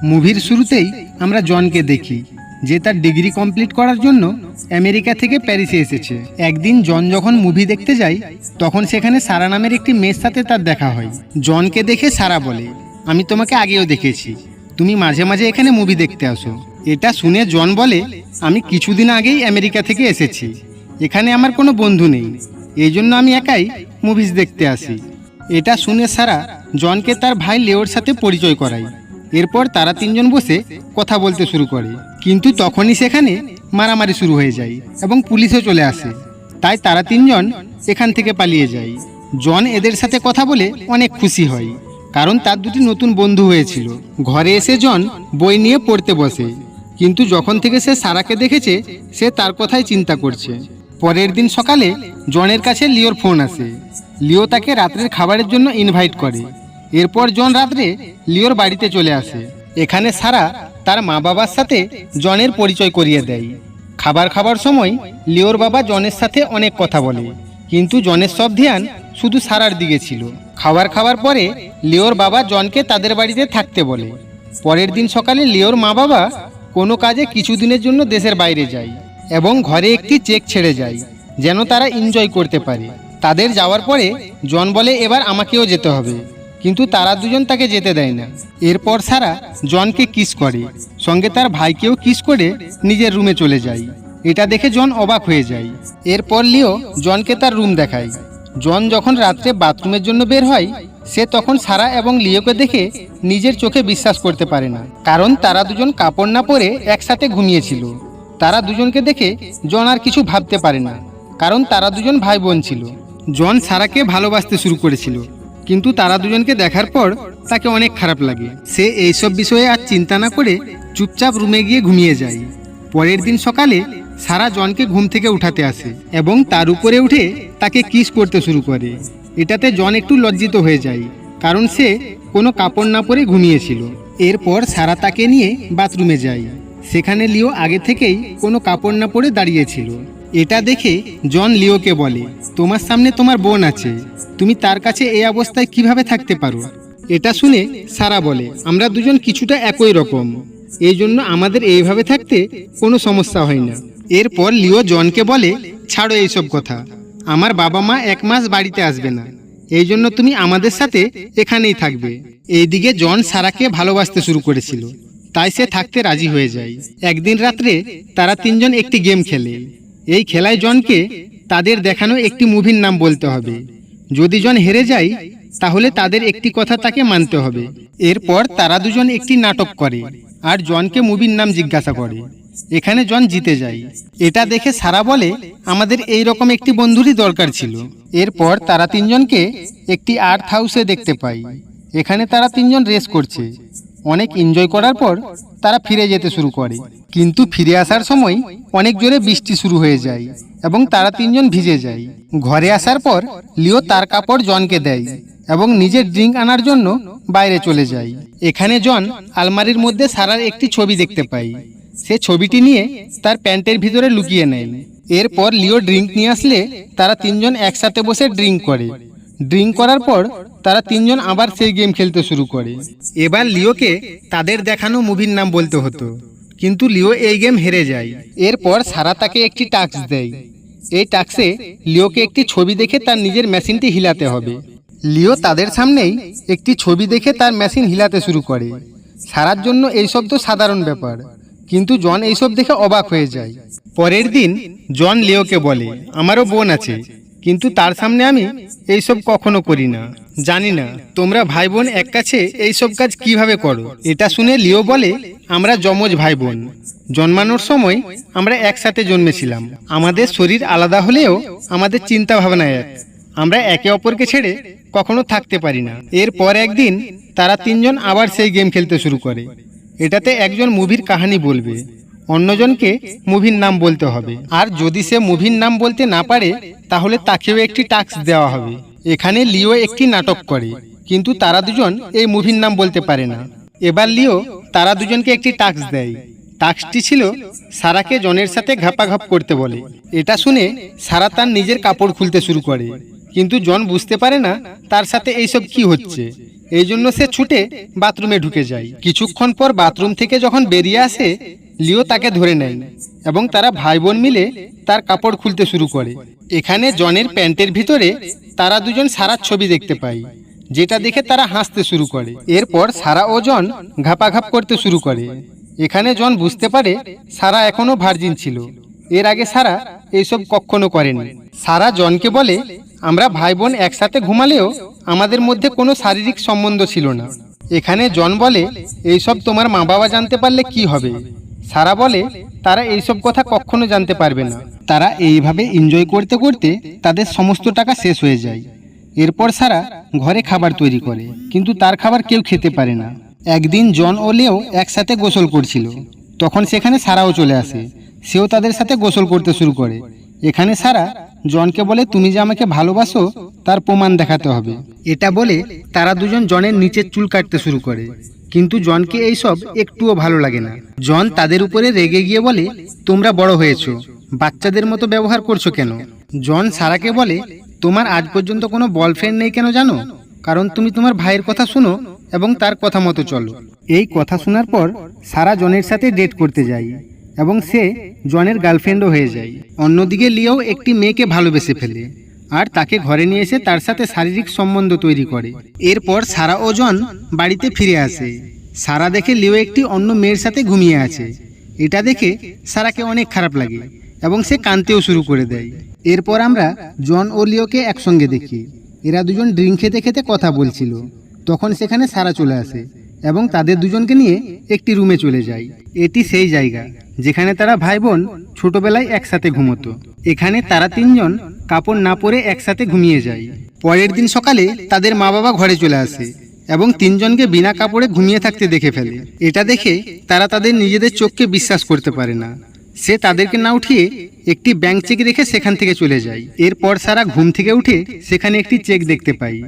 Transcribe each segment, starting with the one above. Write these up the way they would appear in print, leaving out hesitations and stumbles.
মুভির শুরুতেই আমরা জনকে দেখি যে তার ডিগ্রি কমপ্লিট করার জন্য আমেরিকা থেকে প্যারিসে এসেছে। একদিন জন যখন মুভি দেখতে যায় তখন সেখানে সারা নামের একটি মেয়ের সাথে তার দেখা হয়। জনকে দেখে সারা বলে, আমি তোমাকে আগেও দেখেছি, তুমি মাঝে মাঝে এখানে মুভি দেখতে আসো। এটা শুনে জন বলে, আমি কিছুদিন আগেই আমেরিকা থেকে এসেছি, এখানে আমার কোনো বন্ধু নেই, এই জন্য আমি একাই মুভিজ দেখতে আসি। এটা শুনে সারা জনকে তার ভাই লিওর সাথে পরিচয় করায়। এরপর তারা তিনজন বসে কথা বলতে শুরু করে, কিন্তু তখনই সেখানে মারামারি শুরু হয়ে যায় এবং পুলিশও চলে আসে। তাই তারা তিনজন এখান থেকে পালিয়ে যায়। জন এদের সাথে কথা বলে অনেক খুশি হয়, কারণ তার দুটি নতুন বন্ধু হয়েছিল। ঘরে এসে জন বই নিয়ে পড়তে বসে, কিন্তু যখন থেকে সে সারাকে দেখেছে সে তার কথাই চিন্তা করছে। পরের দিন সকালে জনের কাছে লিওর ফোন আসে। লিও তাকে রাত্রের খাবারের জন্য ইনভাইট করে। এরপর জন রাত্রে লিওর বাড়িতে চলে আসে। এখানে সারা তার মা বাবার সাথে জনের পরিচয় করিয়ে দেয়। খাবার খাবার সময় লিওর বাবা জনের সাথে অনেক কথা বলে, কিন্তু জনের সব ধ্যান শুধু সারার দিকে ছিল। খাবার খাওয়ার পরে লিওর বাবা জনকে তাদের বাড়িতে থাকতে বলে। পরের দিন সকালে লিওর মা বাবা কোনো কাজে কিছুদিনের জন্য দেশের বাইরে যায় এবং ঘরে একটি চেক ছেড়ে যায় যেন তারা এনজয় করতে পারে। তাদের যাওয়ার পরে জন বলে, এবার আমাকেও যেতে হবে, কিন্তু তারা দুজন তাকে যেতে দেয় না। এরপর সারা জনকে কিস করে, সঙ্গে তার ভাইকেও কিস করে নিজের রুমে চলে যায়। এটা দেখে জন অবাক হয়ে যায়। এরপর লিও জনকে তার রুম দেখায়। জন যখন রাত্রে বাথরুমের জন্য বের হয় সে তখন সারা এবং লিওকে দেখে নিজের চোখে বিশ্বাস করতে পারে না, কারণ তারা দুজন কাপড় না পরে একসাথে ঘুমিয়েছিল। তারা দুজনকে দেখে জন আর কিছু ভাবতে পারে না, কারণ তারা দুজন ভাই বোন ছিল। জন সারাকে ভালোবাসতে শুরু করেছিল, কিন্তু তারা দুজনকে দেখার পর তাকে অনেক খারাপ লাগে। সে এইসব বিষয়ে আর চিন্তা না করে চুপচাপ রুমে গিয়ে ঘুমিয়ে যায়। পরের দিন সকালে সারা জনকে ঘুম থেকে উঠাতে আসে এবং তার উপরে উঠে তাকে কিস করতে শুরু করে। এটাতে জন একটু লজ্জিত হয়ে যায়, কারণ সে কোনো কাপড় না পরে ঘুমিয়েছিল। এরপর সারা তাকে নিয়ে বাথরুমে যায়। সেখানে লিও আগে থেকেই কোনো কাপড় না পরে দাঁড়িয়েছিল। এটা দেখে জন লিওকে বলে, তোমার সামনে তোমার বোন আছে, তুমি তার কাছে এই অবস্থায় কিভাবে থাকতে পারো? এটা শুনে সারা বলে, আমরা দুজন কিছুটা একই রকম, এই জন্য আমাদের এইভাবে থাকতে কোনো সমস্যা হয় না। এরপর লিও জনকে বলে, ছাড়ো এইসব কথা, আমার বাবা মা 1 মাস বাড়িতে আসবে না, এই জন্য তুমি আমাদের সাথে এখানেই থাকবে। এইদিকে জন সারাকে ভালোবাসতে শুরু করেছিল, তাই সে থাকতে রাজি হয়ে যায়। একদিন রাত্রে তারা তিনজন একটি গেম খেলে। এই খেলায় জনকে তাদের দেখানো একটি মুভির নাম বলতে হবে। যদি জন হেরে যায় তাহলে তাদের একটি কথা তাকে মানতে হবে। এরপর তারা দুজন একটি নাটক করে আর জনকে মুভির নাম জিজ্ঞাসা করে। এখানে জন জিতে যায়। এটা দেখে সারা বলে, আমাদের এই রকম একটি বন্ধুরই দরকার ছিল। এরপর তারা তিনজনকে একটি আর্ট হাউসে দেখতে পায়। এখানে তারা তিনজন রেস করছে। অনেক এনজয় করার পর তারা ফিরে যেতে শুরু করে, কিন্তু ফিরে আসার সময় অনেক জোরে বৃষ্টি শুরু হয়ে যায় এবং তারা তিনজন ভিজে যায়। ঘরে আসার পর লিও তার কাপড় জনকে দেয় এবং নিজের ড্রিঙ্ক আনার জন্য বাইরে চলে যায়। এখানে জন আলমারির মধ্যে সারার একটি ছবি দেখতে পায়। সে ছবিটি নিয়ে তার প্যান্টের ভিতরে লুকিয়ে নেয়। এরপর লিও ড্রিঙ্ক নিয়ে আসলে তারা তিনজন একসাথে বসে ড্রিঙ্ক করে। ড্রিঙ্ক করার পর তারা তিনজন আবার সেই গেম খেলতে শুরু করে। এবার লিওকে তাদের দেখানো মুভির নাম বলতে হতো, কিন্তু লিও এই গেম হেরে যায়। এরপর সারা তাকে একটি টাস্ক দেয়। এই টাস্কে লিওকে একটি ছবি দেখে তার নিজের মেশিনটি হিলাতে হবে। লিও তাদের সামনেই একটি ছবি দেখে তার মেশিন হিলাতে শুরু করে। সারার জন্য এইসব তো সাধারণ ব্যাপার, কিন্তু জন এইসব দেখে অবাক হয়ে যায়। পরের দিন জন লিওকে বলে, আমারও বোন আছে, কিন্তু তার সামনে আমি এইসব কখনো করি না। জানি না তোমরা ভাই বোন এক কাছে এইসব কাজ কিভাবে করো। এটা শুনে লিও বলে, আমরা যমজ ভাই বোন, জন্মানোর সময় আমরা একসাথে জন্মেছিলাম। আমাদের শরীর আলাদা হলেও আমাদের চিন্তা ভাবনা এক, আমরা একে অপরকে ছেড়ে কখনো থাকতে পারি না। এরপর একদিন তারা তিনজন আবার সেই গেম খেলতে শুরু করে। এটাতে একজন মুভির কাহিনী বলবে, অন্যজনকে মুভির নাম বলতে হবে, আর যদি সে মুভির নাম বলতে না পারে তাহলে তাকেও একটি টাস্ক দেওয়া হবে। এখানে লিও একটি নাটক করে, কিন্তু তারা দুজন এই মুভির নাম বলতে পারে না। এবার লিও তারা দুজনকে একটি টাস্ক দেয়। টাস্কটি ছিল সারাকে জনের সাথে ঘাপাঘাপ করতে বলে। এটা শুনে সারা তার নিজের কাপড় খুলতে শুরু করে। কিন্তু জন বুঝতে পারে না তার সাথে এইসব কি হচ্ছে। এই জন্য সে ছুটে বাথরুমে ঢুকে যায়। কিছুক্ষণ পর বাথরুম থেকে যখন বেরিয়ে আসে, লিও তাকে ধরে নেয় এবং তারা ভাই বোন মিলে তার কাপড় খুলতে শুরু করে। এখানে জনের প্যান্টের ভিতরে তারা দুজন সারার ছবি দেখতে পায়, যেটা দেখে তারা হাসতে শুরু করে। এরপর সারা ও জন ঘাপাঘাপ করতে শুরু করে। এখানে জন বুঝতে পারে সারা এখনো ভার্জিন ছিল। এর আগে সারা এইসব কখনো করেনি। সারা জনকে বলে, আমরা ভাই বোন একসাথে ঘুমালেও আমাদের মধ্যে কোনো শারীরিক সম্বন্ধ ছিল না। এখানে জন বলে, এইসব তোমার মা বাবা জানতে পারলে কি হবে? সারা বলে, তারা এইসব কথা কখনো জানতে পারবে না। তারা এইভাবে এনজয় করতে করতে তাদের সমস্ত টাকা শেষ হয়ে যায়। এরপর সারা ঘরে খাবার তৈরি করে, কিন্তু তার খাবার কেউ খেতে পারে না। একদিন জন ও লিও একসাথে গোসল করছিল, তখন সেখানে সারাও চলে আসে। সেও তাদের সাথে গোসল করতে শুরু করে। এখানে সারা জনকে বলে, তুমি যে আমাকে ভালোবাসো তার প্রমাণ দেখাতে হবে। এটা বলে তারা দুজন জনের নিচের চুল কাটতে শুরু করে, কিন্তু জনকে এইসব একটুও ভালো লাগে না। জন তাদের উপরে রেগে গিয়ে বলে, তোমরা বড় হয়েছো, বাচ্চাদের মতো ব্যবহার করছো কেন? জন সারাকে বলে, তোমার আজ পর্যন্ত কোনো বয়ফ্রেন্ড নেই কেন জানো? কারণ তুমি তোমার ভাইয়ের কথা শুনো এবং তার কথা মতো চলো। এই কথা শোনার পর সারা জনের সাথে ডেট করতে যায় এবং সে জনের গার্লফ্রেন্ডও হয়ে যায়। অন্যদিকে লিও একটি মেয়েকে ভালোবেসে ফেলে আর তাকে ঘরে নিয়ে এসে তার সাথে শারীরিক সম্বন্ধ তৈরি করে। এরপর সারা ও জন বাড়িতে ফিরে আসে। সারা দেখে লিও একটি অন্য মেয়ের সাথে ঘুমিয়ে আছে। এটা দেখে সারাকে অনেক খারাপ লাগে এবং সে কাঁদতেও শুরু করে দেয়। এরপর আমরা জন ও লিওকে একসঙ্গে দেখি। এরা দুজন ড্রিঙ্ক খেতে খেতে কথা বলছিল। তখন সেখানে সারা চলে আসে এবং তাদের দুজনকে নিয়ে একটি রুমে চলে যায়। এটি সেই জায়গা যেখানে তারা ভাই বোন ছোটবেলায় একসাথে ঘুমোতো। এখানে তারা তিনজন কাপড় না পরে একসাথে ঘুমিয়ে যায়। পরের দিন সকালে তাদের মা বাবা ঘরে চলে আসে এবং তিনজনকে বিনা কাপড়ে ঘুমিয়ে থাকতে দেখে ফেলে। এটা দেখে তারা তাদের নিজেদের চোখকে বিশ্বাস করতে পারে না। সে তাদেরকে না উঠিয়ে একটি ব্যাংক চেক রেখে সেখান থেকে চলে যায়। এরপর সারা ঘুম থেকে উঠে সেখানে একটি চেক দেখতে পায়।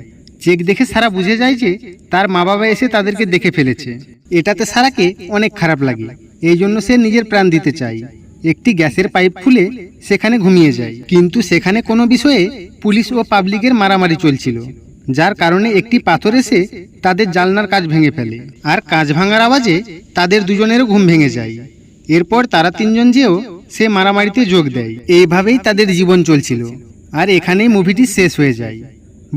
চেক দেখে সারা বুঝে যায় যে তার মা বাবা এসে তাদেরকে দেখে ফেলেছে। এটাতে সারাকে অনেক খারাপ লাগে। এই জন্য সে নিজের প্রাণ দিতে চায়। একটি গ্যাসের পাইপ খুলে সেখানে ঘুমিয়ে যায়। কিন্তু সেখানে কোনো বিষয়ে পুলিশ ও পাবলিকের মারামারি চলছিল, যার কারণে একটি পাথর এসে তাদের জানলার কাঁচ ভেঙে ফেলে। আর কাঁচ ভাঙার আওয়াজে তাদের দুজনেরও ঘুম ভেঙে যায়। এরপর তারা তিনজন যেও সে মারামারিতে যোগ দেয়। এইভাবেই তাদের জীবন চলছিল আর এখানেই মুভিটি শেষ হয়ে যায়।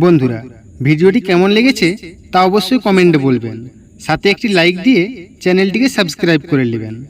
বন্ধুরা, ভিডিওটি কেমন লেগেছে তা অবশ্যই কমেন্টে বলবেন। সাথে একটি লাইক দিয়ে চ্যানেলটিকে সাবস্ক্রাইব করে নেবেন।